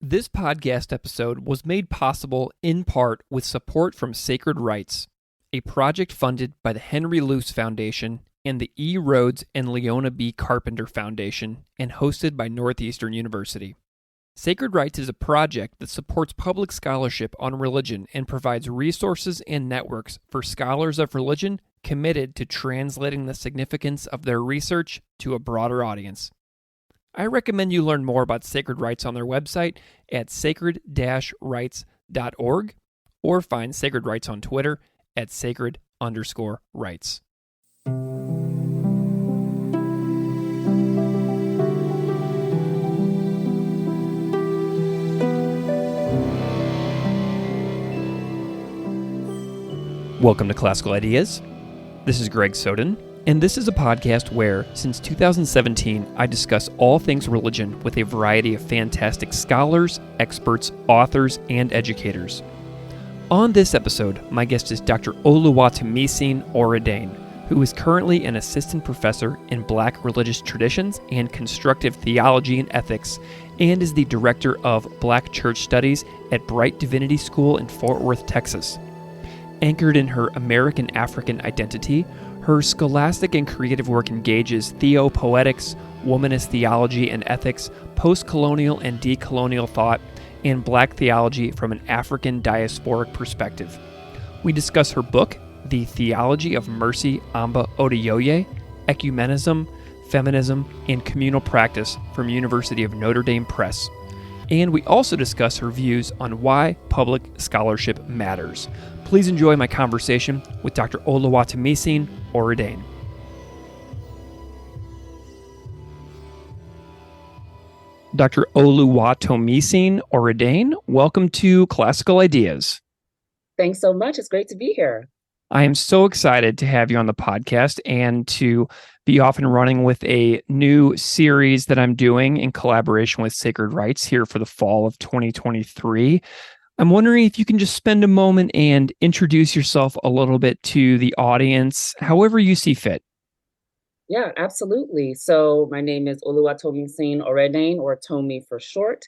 This podcast episode was made possible in part with support from Sacred Rights, a project funded by the Henry Luce Foundation and the E. Rhodes and Leona B. Carpenter Foundation and hosted by Northeastern University. Sacred Rights is a project that supports public scholarship on religion and provides resources and networks for scholars of religion committed to translating the significance of their research to a broader audience. I recommend you learn more about Sacred Rights on their website at sacred-rights.org or find Sacred Rights on Twitter at sacred_rights. Welcome to Classical Ideas. This is Greg Soden, and this is a podcast where, since 2017, I discuss all things religion with a variety of fantastic scholars, experts, authors, and educators. On this episode, my guest is Dr. Oluwatomisin Oredein, who is currently an assistant professor in Black religious traditions and constructive theology and ethics, and is the director of Black Church Studies at Brite Divinity School in Fort Worth, Texas. Anchored in her American African identity, her scholastic and creative work engages Theopoetics, womanist theology and ethics, postcolonial and decolonial thought, and Black theology from an African diasporic perspective. We discuss her book, The Theology of Mercy, Amba Oduyoye, Ecumenism, Feminism, and Communal Practice from University of Notre Dame Press. And we also discuss her views on why public scholarship matters. Please enjoy my conversation with Dr. Oluwatomisin Oredein. Dr. Oluwatomisin Oredein, welcome to Classical Ideas. Thanks so much. It's great to be here. I am so excited to have you on the podcast and to be off and running with a new series that I'm doing in collaboration with Sacred Rights here for the fall of 2023. I'm wondering if you can just spend a moment and introduce yourself a little bit to the audience, however you see fit. Yeah, absolutely. So my name is Oluwatomisin Oredein, or Tomi for short.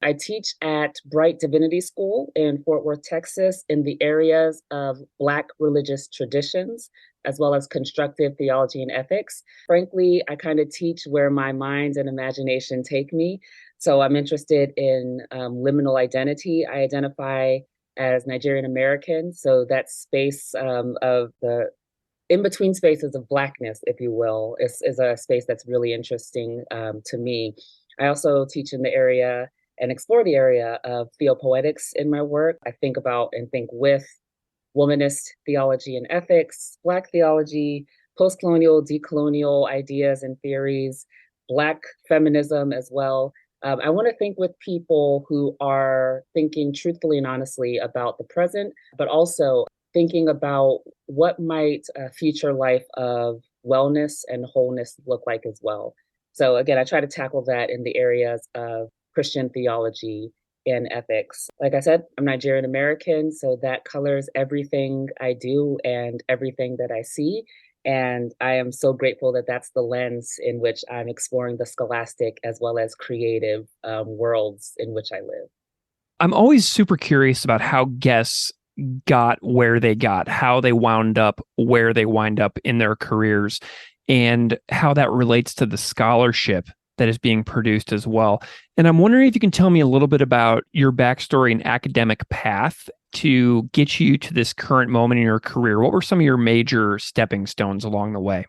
I teach at Brite Divinity School in Fort Worth, Texas, in the areas of Black religious traditions, as well as constructive theology and ethics. Frankly, I kind of teach where my mind and imagination take me. So I'm interested in liminal identity. I identify as Nigerian American, so that space of the in-between spaces of Blackness, if you will, is a space that's really interesting to me. I also teach in the area and explore the area of Theopoetics in my work. I think about and think with womanist theology and ethics, Black theology, postcolonial, decolonial ideas and theories, Black feminism as well. I want to think with people who are thinking truthfully and honestly about the present, but also thinking about what might a future life of wellness and wholeness look like as well. So again, I try to tackle that in the areas of Christian theology and ethics. Like I said, I'm Nigerian American, so that colors everything I do and everything that I see. And I am so grateful that that's the lens in which I'm exploring the scholastic as well as creative worlds in which I live. I'm always super curious about how guests got where they got, how they wound up where they wind up in their careers, and how that relates to the scholarship that is being produced as well. And I'm wondering if you can tell me a little bit about your backstory and academic path to get you to this current moment in your career. What were some of your major stepping stones along the way?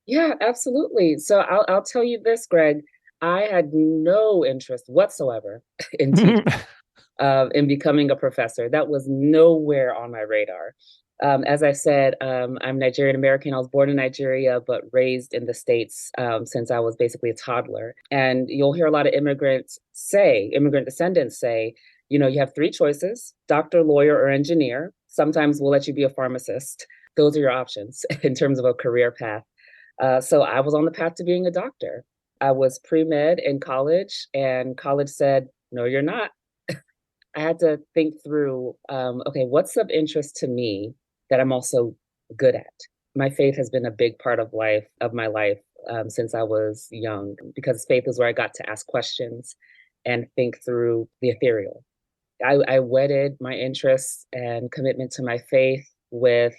Yeah, absolutely. So I'll tell you this, Greg. I had no interest whatsoever in teaching, in becoming a professor. That was nowhere on my radar. As I said, I'm Nigerian American. I was born in Nigeria, but raised in the States since I was basically a toddler. And you'll hear a lot of immigrant descendants say, you know, you have three choices: doctor, lawyer, or engineer. Sometimes we'll let you be a pharmacist. Those are your options in terms of a career path. So I was on the path to being a doctor. I was pre-med in college, and college said, no, you're not. I had to think through, okay, what's of interest to me that I'm also good at? My faith has been a big part of my life since I was young, because faith is where I got to ask questions. and think through the ethereal. I wedded my interests and commitment to my faith with,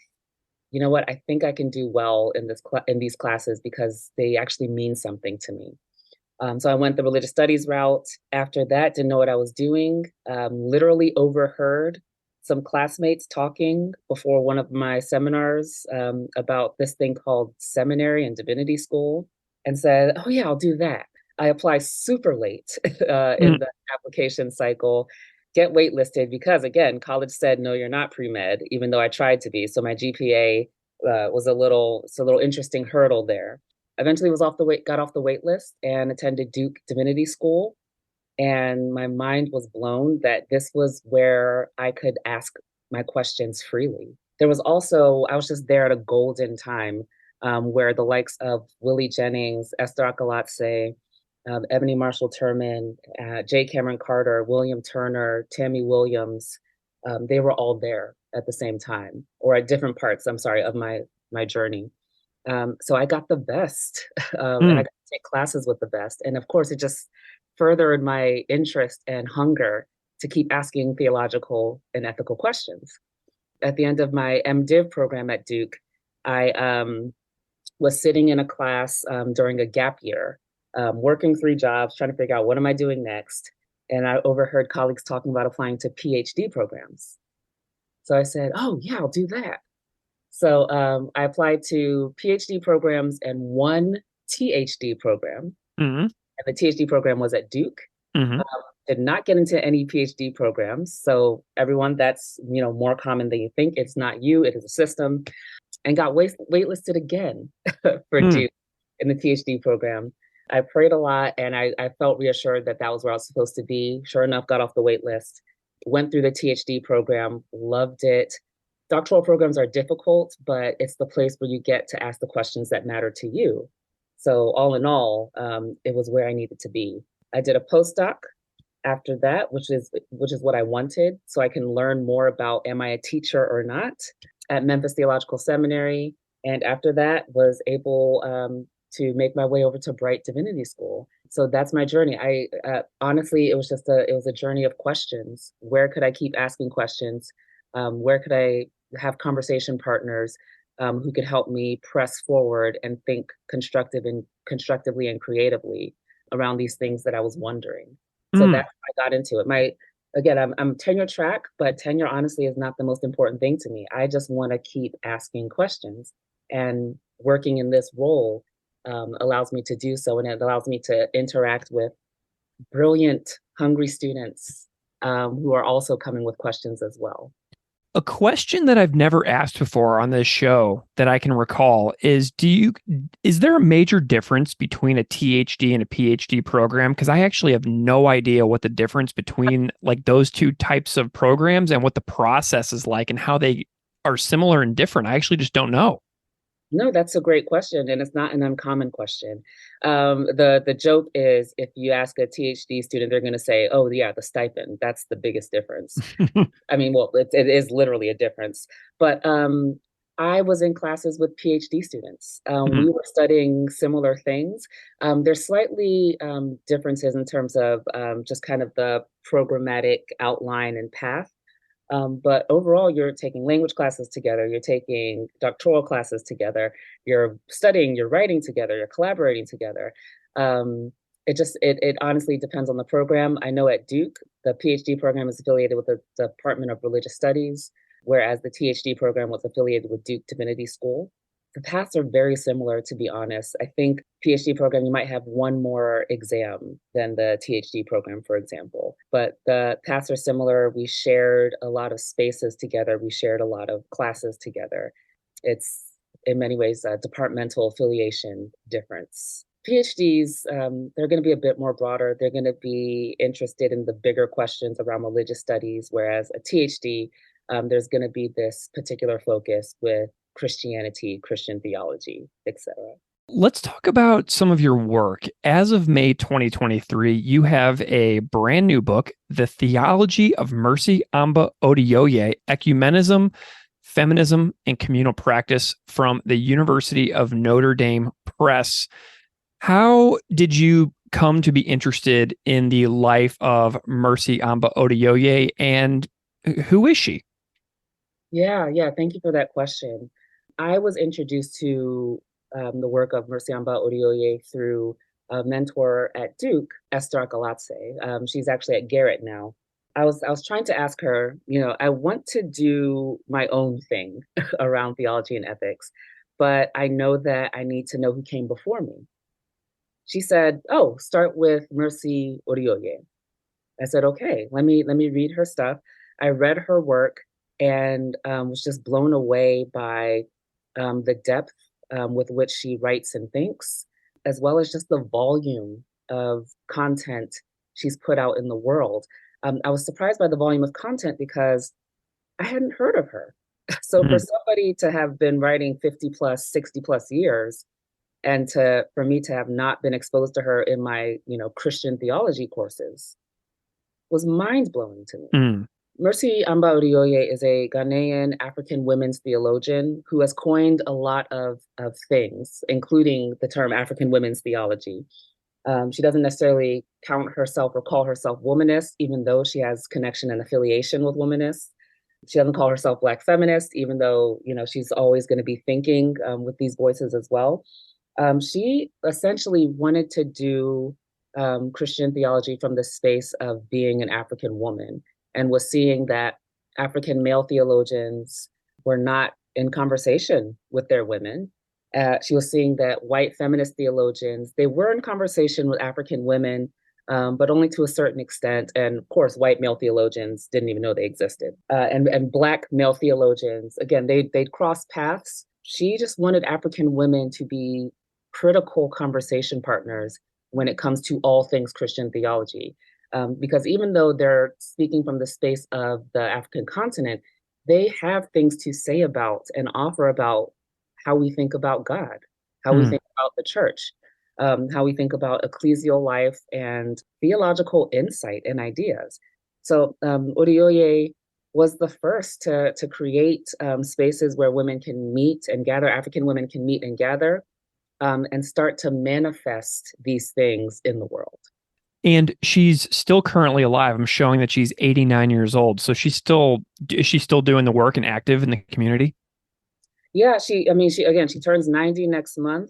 you know what, I think I can do well in in these classes because they actually mean something to me. So I went the religious studies route. After that, didn't know what I was doing. Literally overheard some classmates talking before one of my seminars about this thing called seminary and divinity school, and said, "Oh yeah, I'll do that." I apply super late in the application cycle, get waitlisted because again, college said, "No, you're not pre-med," even though I tried to be. So my GPA was it's a little interesting hurdle there. Eventually got off the wait list and attended Duke Divinity School. And my mind was blown that this was where I could ask my questions freely. There was also, I was just there at a golden time where the likes of Willie Jennings, Esther Akalatse, Ebony Marshall Turman, J. Cameron Carter, William Turner, Tammy Williams, they were all there at the same time, or at different parts, I'm sorry, of my journey. So I got the best, and I got to take classes with the best. And of course, it just furthered my interest and hunger to keep asking theological and ethical questions. At the end of my MDiv program at Duke, I was sitting in a class during a gap year, working 3 jobs, trying to figure out what am I doing next. And I overheard colleagues talking about applying to PhD programs. So I said, "Oh yeah, I'll do that." So I applied to PhD programs and one THD program. Mm-hmm. And the THD program was at Duke. Mm-hmm. Did not get into any PhD programs. So everyone, that's more common than you think. It's not you, it is a system. And got waitlisted again for Duke in the PhD program. I prayed a lot and I felt reassured that that was where I was supposed to be. Sure enough, got off the wait list, went through the THD program, loved it. Doctoral programs are difficult, but it's the place where you get to ask the questions that matter to you. So all in all, it was where I needed to be. I did a postdoc after that, which is what I wanted, so I can learn more about am I a teacher or not at Memphis Theological Seminary. And after that, was able to make my way over to Brite Divinity School. So that's my journey. I honestly, it was a journey of questions. Where could I keep asking questions? Where could I have conversation partners who could help me press forward and think constructively and creatively around these things that I was wondering. So that's how I got into it. I'm tenure track, but tenure honestly is not the most important thing to me. I just want to keep asking questions, and working in this role allows me to do so, and it allows me to interact with brilliant, hungry students who are also coming with questions as well. A question that I've never asked before on this show that I can recall is is there a major difference between a THD and a PhD program? Because I actually have no idea what the difference between like those two types of programs and what the process is like and how they are similar and different. I actually just don't know. No, that's a great question, and it's not an uncommon question. The joke is if you ask a THD student, they're going to say, "Oh, yeah, the stipend. That's the biggest difference." I mean, well, it is literally a difference. But I was in classes with PhD students. We were studying similar things. There's slightly differences in terms of just kind of the programmatic outline and path. But overall, you're taking language classes together, you're taking doctoral classes together, you're studying, you're writing together, you're collaborating together. It honestly depends on the program. I know at Duke, the PhD program is affiliated with the Department of Religious Studies, whereas the THD program was affiliated with Duke Divinity School. The paths are very similar, to be honest. I think PhD program, you might have one more exam than the THD program, for example. But the paths are similar. We shared a lot of spaces together. We shared a lot of classes together. It's, in many ways, a departmental affiliation difference. PhDs, they're going to be a bit more broader. They're going to be interested in the bigger questions around religious studies, whereas a THD, there's going to be this particular focus with Christianity, Christian theology, etc. Let's talk about some of your work. As of May 2023, you have a brand new book, The Theology of Mercy, Amba Oduyoye, Ecumenism, Feminism, and Communal Practice from the University of Notre Dame Press. How did you come to be interested in the life of Mercy Amba Oduyoye, and who is she? Yeah. Thank you for that question. I was introduced to the work of Mercy Amba Oduyoye through a mentor at Duke, Esther Akalatse. She's actually at Garrett now. I was trying to ask her, I want to do my own thing around theology and ethics, but I know that I need to know who came before me. She said, "Oh, start with Mercy Oduyoye." I said, "Okay, let me read her stuff." I read her work and was just blown away by the depth with which she writes and thinks, as well as just the volume of content she's put out in the world. I was surprised by the volume of content because I hadn't heard of her. So for Mm, somebody to have been writing 50 plus, 60 plus years, and for me to have not been exposed to her in my, Christian theology courses was mind blowing to me. mm, Mercy Amba Oduyoye is a Ghanaian African women's theologian who has coined a lot of things, including the term African women's theology. She doesn't necessarily count herself or call herself womanist, even though she has connection and affiliation with womanists. She doesn't call herself Black feminist, even though she's always going to be thinking with these voices as well. She essentially wanted to do Christian theology from the space of being an African woman and was seeing that African male theologians were not in conversation with their women. She was seeing that white feminist theologians, they were in conversation with African women, but only to a certain extent. And of course, white male theologians didn't even know they existed. And Black male theologians, again, they'd cross paths. She just wanted African women to be critical conversation partners when it comes to all things Christian theology. Because even though they're speaking from the space of the African continent, they have things to say about and offer about how we think about God, how we mm. think about the church, how we think about ecclesial life and theological insight and ideas. So Oduyoye was the first to create spaces where women can meet and gather, African women can meet and gather, and start to manifest these things in the world. And she's still currently alive. I'm showing that she's 89 years old. So is she still doing the work and active in the community? Yeah, she turns 90 next month.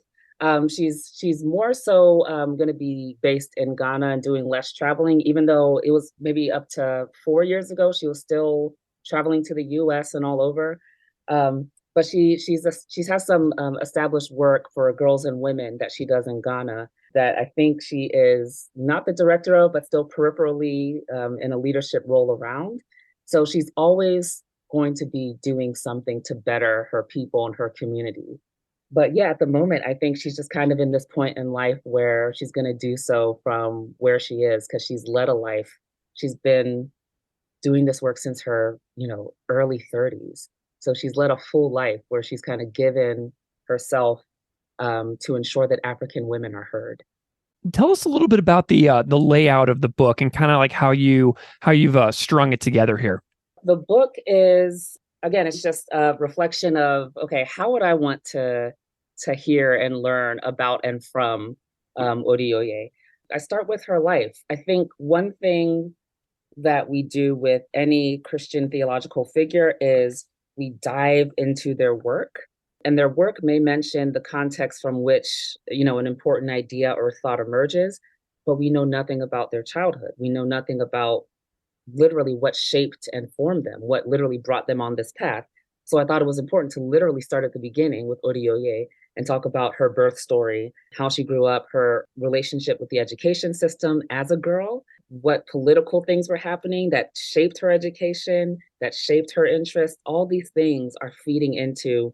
She's more so going to be based in Ghana and doing less traveling, even though it was maybe up to 4 years ago, she was still traveling to the US and all over. But she has some established work for girls and women that she does in Ghana that I think she is not the director of, but still peripherally in a leadership role around. So she's always going to be doing something to better her people and her community. But yeah, at the moment, I think she's just kind of in this point in life where she's going to do so from where she is because she's led a life. She's been doing this work since her, early 30s. So she's led a full life where she's kind of given herself to ensure that African women are heard. Tell us a little bit about the layout of the book and kind of like how you've strung it together here. The book is, again, it's just a reflection of, okay, how would I want to hear and learn about and from Oduyoye? I start with her life. I think one thing that we do with any Christian theological figure is we dive into their work. And their work may mention the context from which, an important idea or thought emerges, but we know nothing about their childhood. We know nothing about literally what shaped and formed them, what literally brought them on this path. So I thought it was important to literally start at the beginning with Oduyoye and talk about her birth story, how she grew up, her relationship with the education system as a girl, what political things were happening that shaped her education, that shaped her interests. All these things are feeding into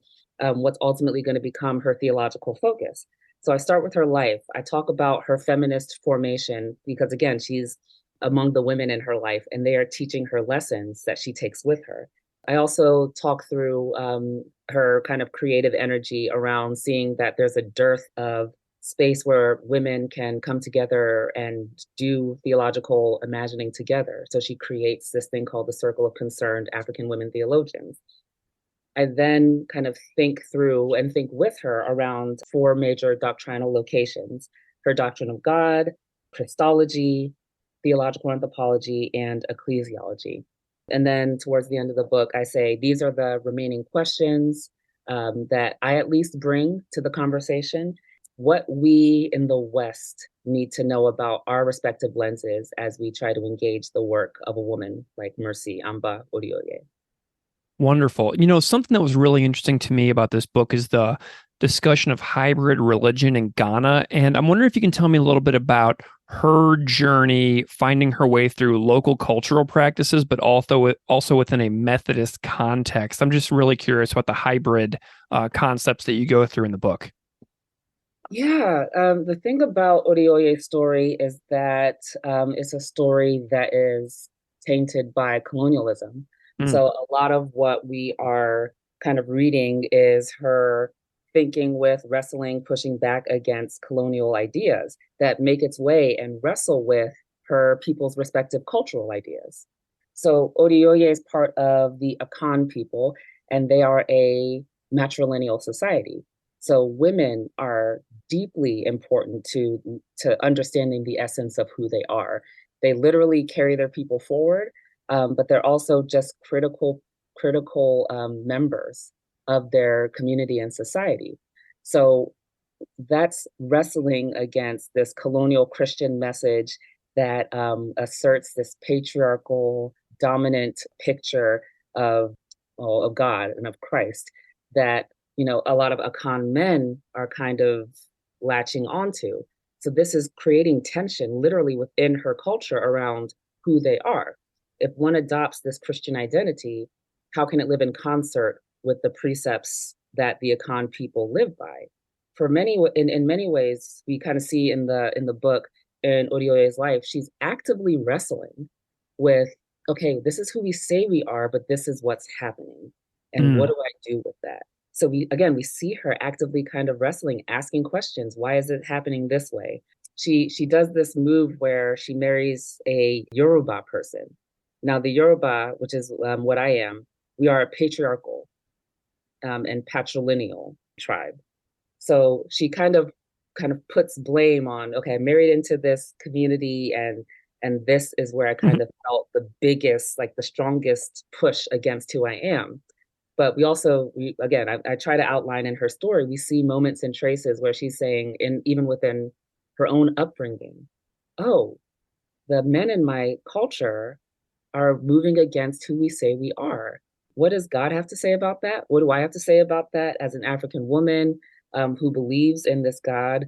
what's ultimately going to become her theological focus. So I start with her life. I talk about her feminist formation because, again, she's among the women in her life, and they are teaching her lessons that she takes with her. I also talk through her kind of creative energy around seeing that there's a dearth of space where women can come together and do theological imagining together. So she creates this thing called the Circle of Concerned African Women Theologians. I then kind of think through and think with her around four major doctrinal locations: her doctrine of God, Christology, theological anthropology, and ecclesiology. And then towards the end of the book, I say these are the remaining questions that I at least bring to the conversation. What we in the West need to know about our respective lenses as we try to engage the work of a woman like Mercy Amba Oduyoye. Wonderful. You know, something that was really interesting to me about this book is the discussion of hybrid religion in Ghana. And I'm wondering if you can tell me a little bit about her journey finding her way through local cultural practices, but also within a Methodist context. I'm just really curious about the hybrid concepts that you go through in the book. Yeah, the thing about Oduyoye's story is that it's a story that is tainted by colonialism. Mm. So a lot of what we are kind of reading is her thinking with, wrestling, pushing back against colonial ideas that make its way and wrestle with her people's respective cultural ideas. So Oduyoye is part of the Akan people, and they are a matrilineal society. So women are deeply important to understanding the essence of who they are. They literally carry their people forward, but they're also just critical members of their community and society. So that's wrestling against this colonial Christian message that asserts this patriarchal, dominant picture of, well, of God and of Christ that a lot of Akan men are kind of latching onto. So this is creating tension literally within her culture around who they are. If one adopts this Christian identity, how can it live in concert with the precepts that the Akan people live by? In many ways, we kind of see in the book, in Oduyoye's life, she's actively wrestling with, okay, this is who we say we are, but this is what's happening. And what do I do with that? So we see her actively kind of wrestling, asking questions. Why is it happening this way? She does this move where she marries a Yoruba person. Now the Yoruba, which is what I am, we are a patriarchal and patrilineal tribe. So she kind of puts blame on, okay, I married into this community, and this is where I kind of felt the biggest, like the strongest push against who I am. But I try to outline in her story, we see moments and traces where she's saying, even within her own upbringing, oh, the men in my culture are moving against who we say we are. What does God have to say about that? What do I have to say about that as an African woman who believes in this God,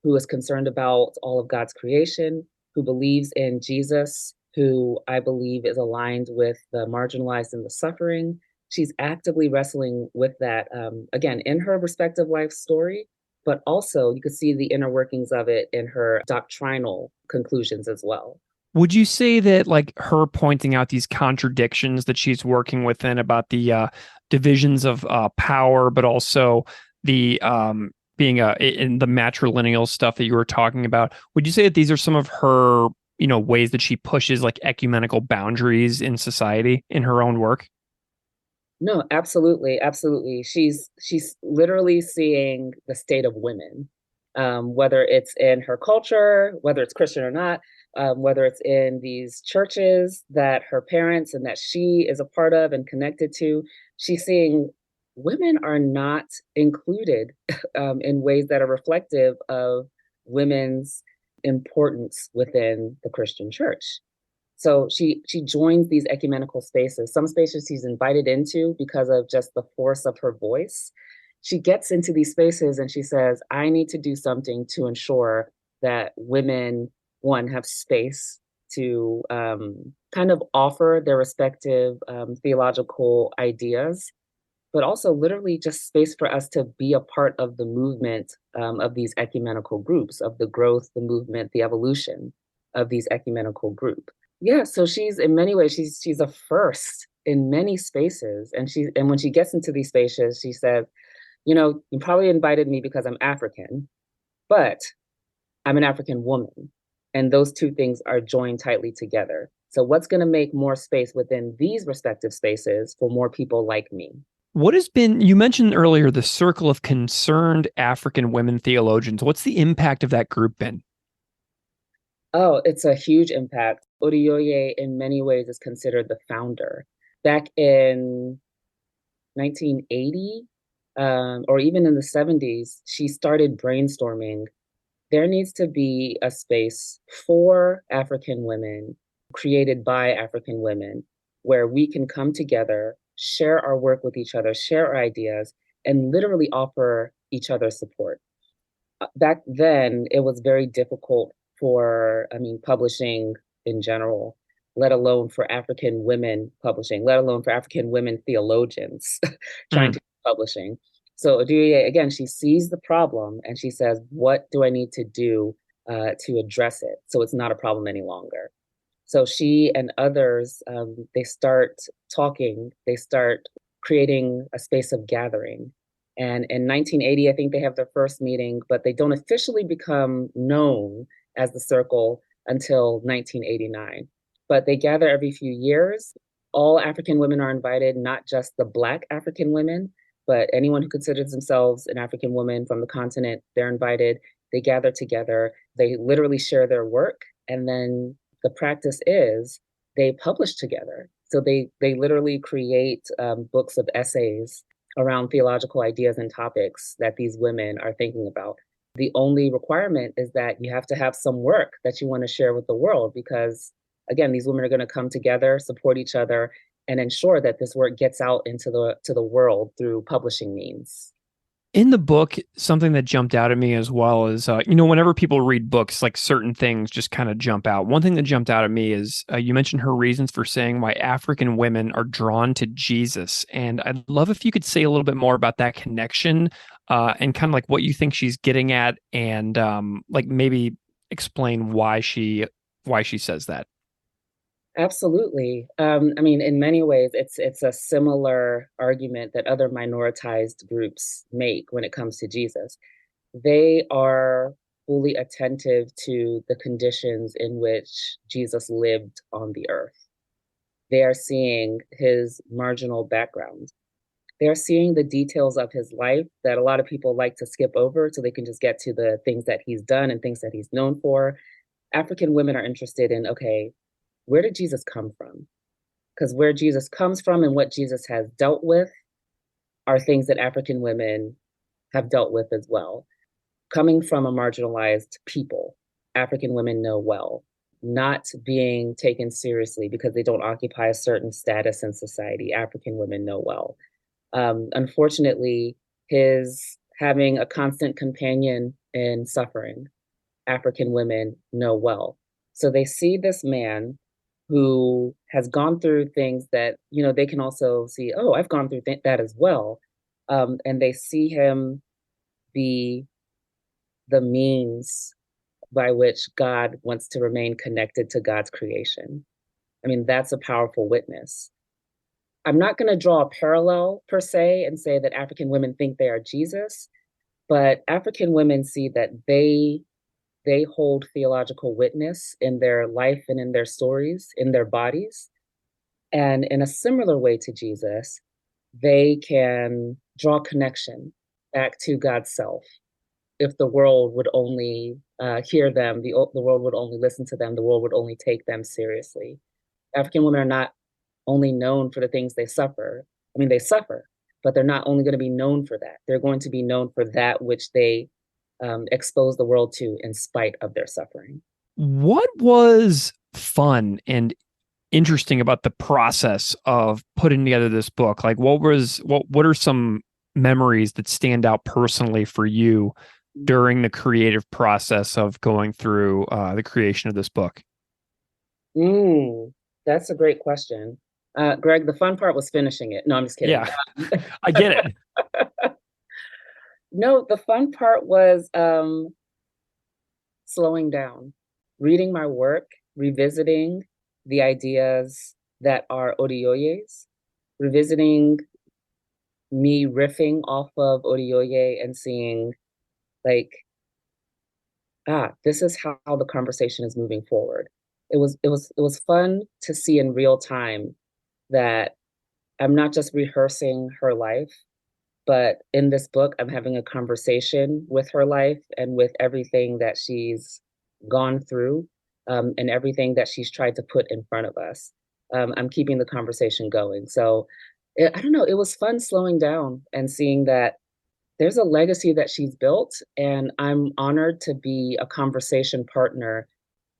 who is concerned about all of God's creation, who believes in Jesus, who I believe is aligned with the marginalized and the suffering? She's actively wrestling with that, again, in her respective life story, but also you could see the inner workings of it in her doctrinal conclusions as well. Would you say that like her pointing out these contradictions that she's working within about the divisions of power, but also the being in the matrilineal stuff that you were talking about, would you say that these are some of her, ways that she pushes like ecumenical boundaries in society in her own work? No, absolutely, absolutely. She's literally seeing the state of women, whether it's in her culture, whether it's Christian or not, whether it's in these churches that her parents and that she is a part of and connected to. She's seeing women are not included in ways that are reflective of women's importance within the Christian church. So she joins these ecumenical spaces. Some spaces she's invited into because of just the force of her voice. She gets into these spaces and she says, I need to do something to ensure that women, one, have space to kind of offer their respective theological ideas, but also literally just space for us to be a part of the movement of these ecumenical groups, of the growth, the movement, the evolution of these ecumenical groups. Yeah, so she's in many ways she's a first in many spaces, and when she gets into these spaces, she says, you probably invited me because I'm African, but I'm an African woman, and those two things are joined tightly together. So what's going to make more space within these respective spaces for more people like me? You mentioned earlier the Circle of Concerned African Women Theologians. What's the impact of that group been? Oh, it's a huge impact. Oduyoye, in many ways, is considered the founder. Back in 1980, or even in the 70s, she started brainstorming. There needs to be a space for African women, created by African women, where we can come together, share our work with each other, share our ideas, and literally offer each other support. Back then, it was very difficult for, I mean, publishing in general, let alone for African women publishing, let alone for African women theologians trying Mm. to do publishing. So Oduye, again, she sees the problem and she says, what do I need to do to address it so it's not a problem any longer? So she and others, they start talking, they start creating a space of gathering. And in 1980, I think they have their first meeting, but they don't officially become known as the circle until 1989. But they gather every few years. All African women are invited, not just the Black African women, but anyone who considers themselves an African woman from the continent, they're invited. They gather together, they literally share their work, and then the practice is they publish together. So they literally create books of essays around theological ideas and topics that these women are thinking about. The only requirement is that you have to have some work that you want to share with the world because, again, these women are going to come together, support each other, and ensure that this work gets out into the world through publishing means. In the book, something that jumped out at me as well is, whenever people read books, like certain things just kind of jump out. One thing that jumped out at me is you mentioned her reasons for saying why African women are drawn to Jesus. And I'd love if you could say a little bit more about that connection and kind of like what you think she's getting at and like maybe explain why she says that. Absolutely. I mean, in many ways, it's a similar argument that other minoritized groups make when it comes to Jesus. They are fully attentive to the conditions in which Jesus lived on the earth. They are seeing his marginal background. They are seeing the details of his life that a lot of people like to skip over so they can just get to the things that he's done and things that he's known for. African women are interested in, okay, where did Jesus come from? Because where Jesus comes from and what Jesus has dealt with are things that African women have dealt with as well. Coming from a marginalized people, African women know well, not being taken seriously because they don't occupy a certain status in society, African women know well. Unfortunately, his having a constant companion in suffering, African women know well. So they see this man who has gone through things that, they can also see, oh, I've gone through that as well. And they see him be the means by which God wants to remain connected to God's creation. I mean, that's a powerful witness. I'm not going to draw a parallel per se and say that African women think they are Jesus, but African women see that they hold theological witness in their life and in their stories, in their bodies. And in a similar way to Jesus, they can draw connection back to God's self. If the world would only hear them, the world would only listen to them, the world would only take them seriously. African women are not only known for the things they suffer. I mean, they suffer, but they're not only going to be known for that. They're going to be known for that which they expose the world to in spite of their suffering. What was fun and interesting about the process of putting together this book? Like what are some memories that stand out personally for you during the creative process of going through the creation of this book? Mm, that's a great question. Greg, the fun part was finishing it. No, I'm just kidding. Yeah, I get it. No, the fun part was slowing down, reading my work, revisiting the ideas that are Oduyoye's, revisiting me riffing off of Oduyoye and seeing like, this is how the conversation is moving forward. It was fun to see in real time that I'm not just rehearsing her life, but in this book, I'm having a conversation with her life and with everything that she's gone through. and everything that she's tried to put in front of us. I'm keeping the conversation going. So I don't know, it was fun slowing down and seeing that there's a legacy that she's built, and I'm honored to be a conversation partner,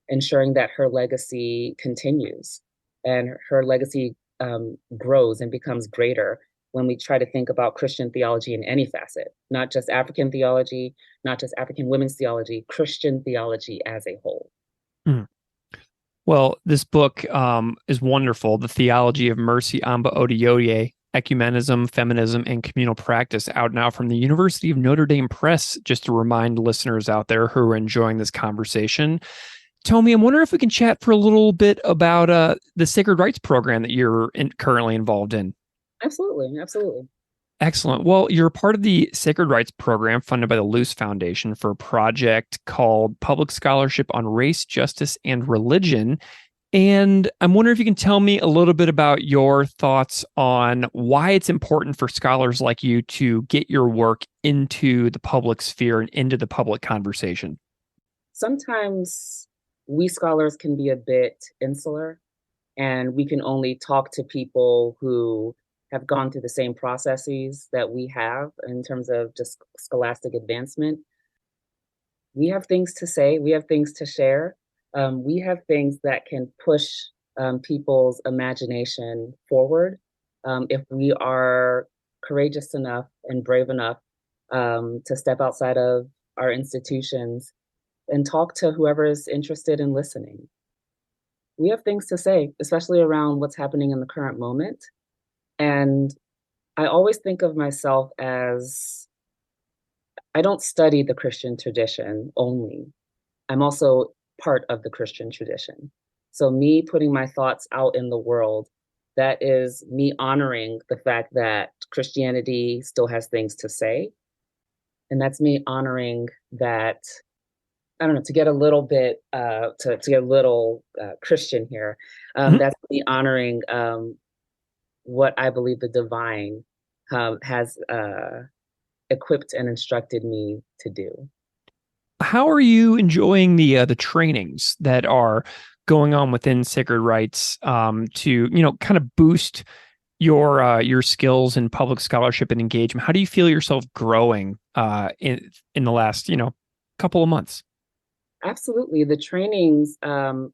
ensuring that her legacy continues and her legacy grows and becomes greater when we try to think about Christian theology in any facet, not just African theology, not just African women's theology, Christian theology as a whole. Mm. Well, this book is wonderful. The Theology of Mercy, Amba Oduyoye, Ecumenism, Feminism, and Communal Practice, out now from the University of Notre Dame Press, just to remind listeners out there who are enjoying this conversation. Tomi, I'm wondering if we can chat for a little bit about the Sacred Rights program that you're currently involved in. Absolutely, absolutely. Excellent. Well, you're part of the Sacred Rights program funded by the Luce Foundation for a project called Public Scholarship on Race, Justice, and Religion. And I'm wondering if you can tell me a little bit about your thoughts on why it's important for scholars like you to get your work into the public sphere and into the public conversation. Sometimes we scholars can be a bit insular, and we can only talk to people who have gone through the same processes that we have in terms of just scholastic advancement. We have things to say, we have things to share, we have things that can push people's imagination forward if we are courageous enough and brave enough to step outside of our institutions and talk to whoever is interested in listening. We have things to say, especially around what's happening in the current moment. And I always think of myself as I don't study the Christian tradition only. I'm also part of the Christian tradition. So, me putting my thoughts out in the world, that is me honoring the fact that Christianity still has things to say. And that's me honoring that, I don't know, to get a little bit, to get a little Christian here, that's me honoring what I believe the divine has equipped and instructed me to do. How are you enjoying the trainings that are going on within Sacred Rights to kind of boost your skills in public scholarship and engagement? How do you feel yourself growing in the last couple of months? Absolutely, the trainings,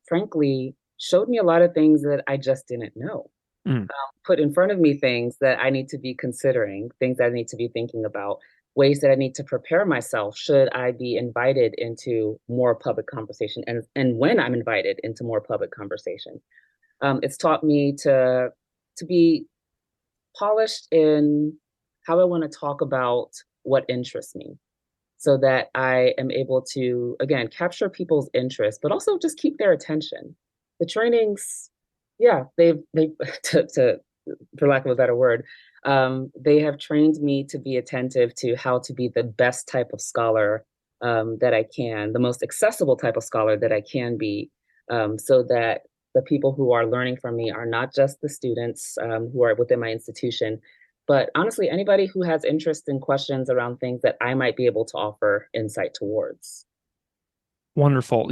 frankly, showed me a lot of things that I just didn't know. Mm. Put in front of me things that I need to be considering, things that I need to be thinking about, ways that I need to prepare myself should I be invited into more public conversation and when I'm invited into more public conversation. It's taught me to be polished in how I want to talk about what interests me so that I am able to, again, capture people's interest, but also just keep their attention. The trainings, yeah, they to for lack of a better word, they have trained me to be attentive to how to be the best type of scholar that I can, the most accessible type of scholar that I can be, so that the people who are learning from me are not just the students who are within my institution, but honestly, anybody who has interest in questions around things that I might be able to offer insight towards. Wonderful.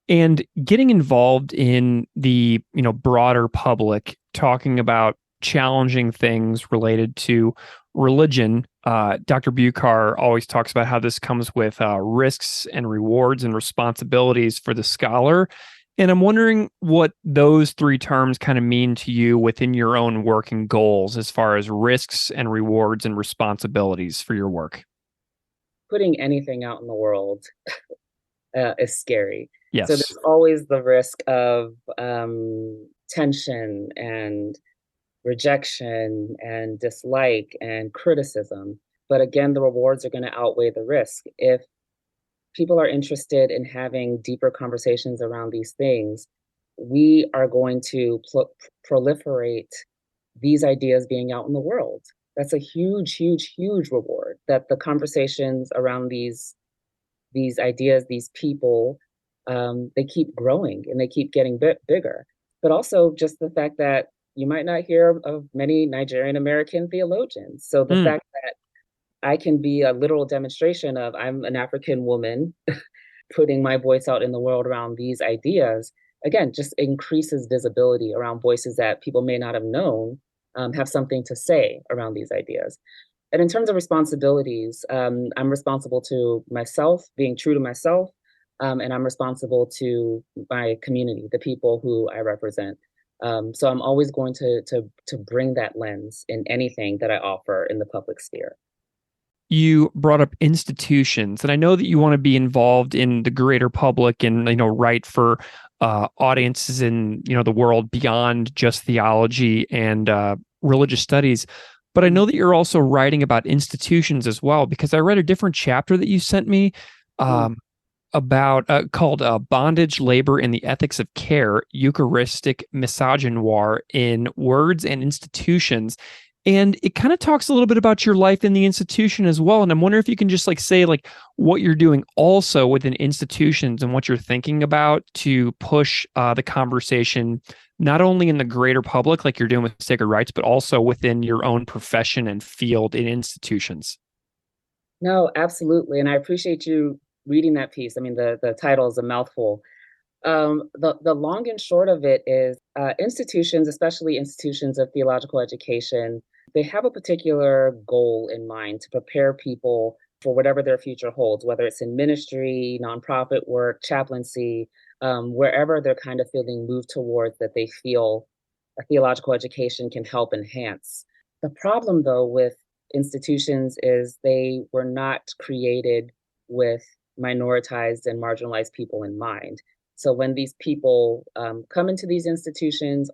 And getting involved in the, broader public, talking about challenging things related to religion. Dr. Bucar always talks about how this comes with risks and rewards and responsibilities for the scholar. And I'm wondering what those three terms kind of mean to you within your own working goals as far as risks and rewards and responsibilities for your work. Putting anything out in the world is scary. So Yes. there's always the risk of tension and rejection and dislike and criticism. But again, the rewards are going to outweigh the risk. If people are interested in having deeper conversations around these things, we are going to proliferate these ideas being out in the world. That's a huge, huge, huge reward that the conversations around these ideas, these people, they keep growing and they keep getting bigger. But also just the fact that you might not hear of many Nigerian American theologians. So the fact that I can be a literal demonstration of I'm an African woman putting my voice out in the world around these ideas, again, just increases visibility around voices that people may not have known have something to say around these ideas. And in terms of responsibilities, I'm responsible to myself, being true to myself, and I'm responsible to my community, the people who I represent. So I'm always going to bring that lens in anything that I offer in the public sphere. You brought up institutions, and I know that you want to be involved in the greater public and, write for audiences in, the world beyond just theology and religious studies. But I know that you're also writing about institutions as well, because I read a different chapter that you sent me about called Bondage, Labor, and the Ethics of Care, Eucharistic Misogynoir in Words and Institutions. And it kind of talks a little bit about your life in the institution as well. And I'm wondering if you can just say what you're doing also within institutions and what you're thinking about to push the conversation, not only in the greater public, like you're doing with sacred rights, but also within your own profession and field in institutions. No, absolutely. And I appreciate you reading that piece. I mean, the title is a mouthful. The long and short of it is institutions, especially institutions of theological education, they have a particular goal in mind to prepare people for whatever their future holds, whether it's in ministry, nonprofit work, chaplaincy, wherever they're kind of feeling moved towards that they feel a theological education can help enhance. The problem, though, with institutions is they were not created with minoritized and marginalized people in mind. So when these people come into these institutions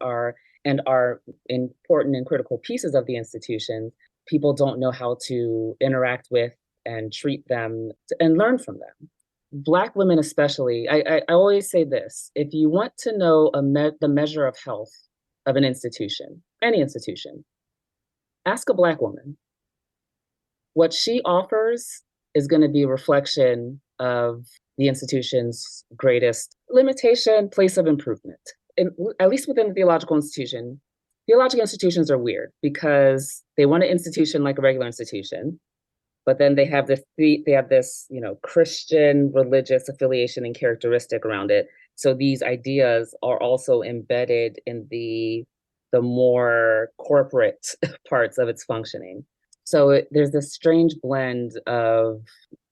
and are important and critical pieces of the institution, people don't know how to interact with and treat them and learn from them. Black women especially, I always say this, if you want to know the measure of health of an institution, any institution, ask a Black woman. What she offers is going to be a reflection of the institution's greatest limitation, place of improvement. And at least within the theological institution, theological institutions are weird because they want an institution like a regular institution, but then they have this Christian religious affiliation and characteristic around it. So these ideas are also embedded in the more corporate parts of its functioning. So there's this strange blend of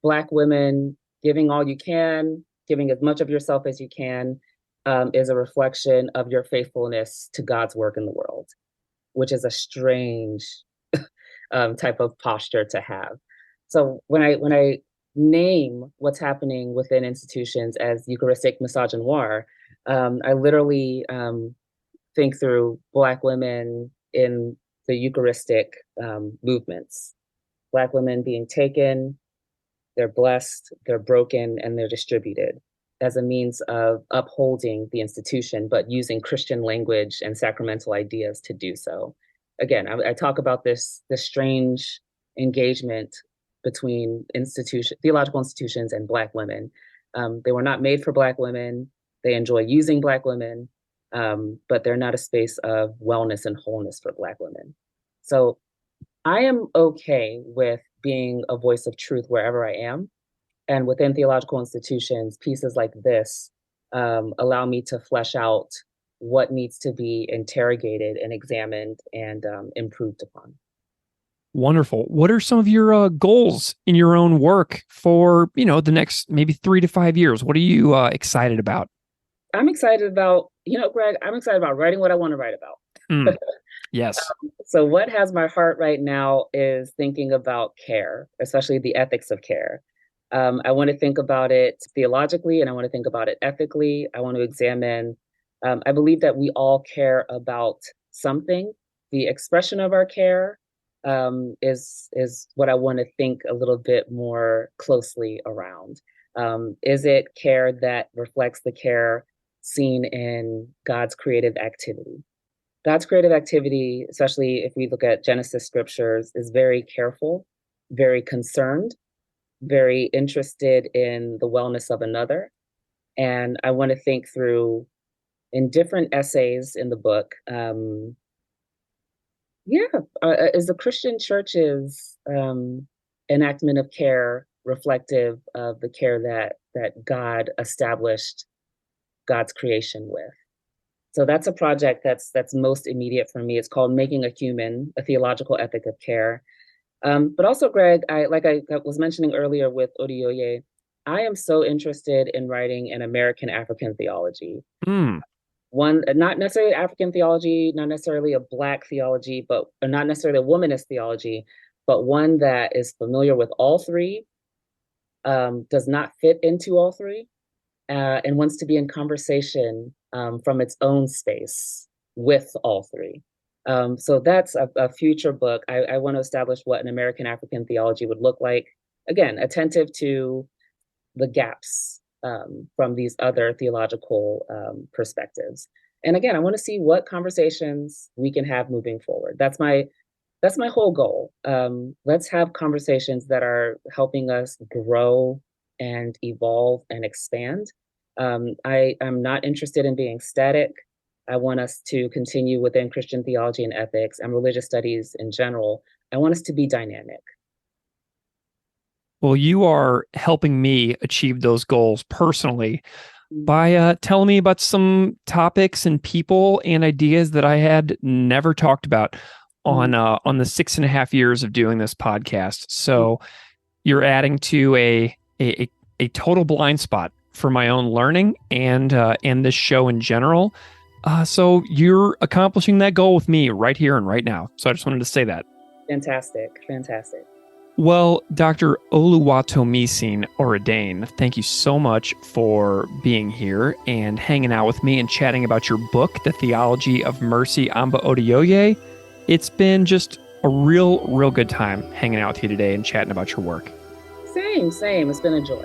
Black women giving all you can, giving as much of yourself as you can, is a reflection of your faithfulness to God's work in the world, which is a strange type of posture to have. So when I name what's happening within institutions as Eucharistic misogynoir, I literally think through Black women in the Eucharistic movements. Black women being taken, they're blessed, they're broken, and they're distributed as a means of upholding the institution, but using Christian language and sacramental ideas to do so. Again, I talk about this strange engagement between theological institutions and Black women. They were not made for Black women. They enjoy using Black women, but they're not a space of wellness and wholeness for Black women. So I am okay with being a voice of truth wherever I am. And within theological institutions, pieces like this allow me to flesh out what needs to be interrogated and examined and improved upon. Wonderful. What are some of your goals in your own work for, the next maybe 3 to 5 years? What are you excited about? I'm excited about, Greg, I'm excited about writing what I want to write about. Yes. So what has my heart right now is thinking about care, especially the ethics of care. I want to think about it theologically and I want to think about it ethically. I want to examine, I believe that we all care about something. The expression of our care is what I want to think a little bit more closely around. Is it care that reflects the care seen in God's creative activity? God's creative activity, especially if we look at Genesis scriptures, is very careful, very concerned, very interested in the wellness of another. And I want to think through in different essays in the book. Is the Christian church's enactment of care reflective of the care that God established God's creation with. So that's a project that's most immediate for me. It's called Making a Human, a Theological Ethic of Care. But also, Greg, I was mentioning earlier with Oduyoye, I am so interested in writing an American African theology. One, not necessarily African theology, not necessarily a Black theology, but not necessarily a womanist theology, but one that is familiar with all three, does not fit into all three, and wants to be in conversation from its own space with all three. So that's a future book. I want to establish what an American African theology would look like. Again, attentive to the gaps from these other theological perspectives. And again, I want to see what conversations we can have moving forward. That's my whole goal. Let's have conversations that are helping us grow and evolve and expand. I'm not interested in being static. I want us to continue within Christian theology and ethics and religious studies in general. I want us to be dynamic. Well, you are helping me achieve those goals personally by telling me about some topics and people and ideas that I had never talked about on the 6.5 years of doing this podcast. So you're adding to a total blind spot for my own learning and this show in general. So you're accomplishing that goal with me right here and right now. So I just wanted to say that. Fantastic. Well, Dr. Oluwatomisin Oredein, thank you so much for being here and hanging out with me and chatting about your book, The Theology of Mercy, Amba Oduyoye. It's been just a real good time hanging out with you today and chatting about your work. Same. It's been a joy.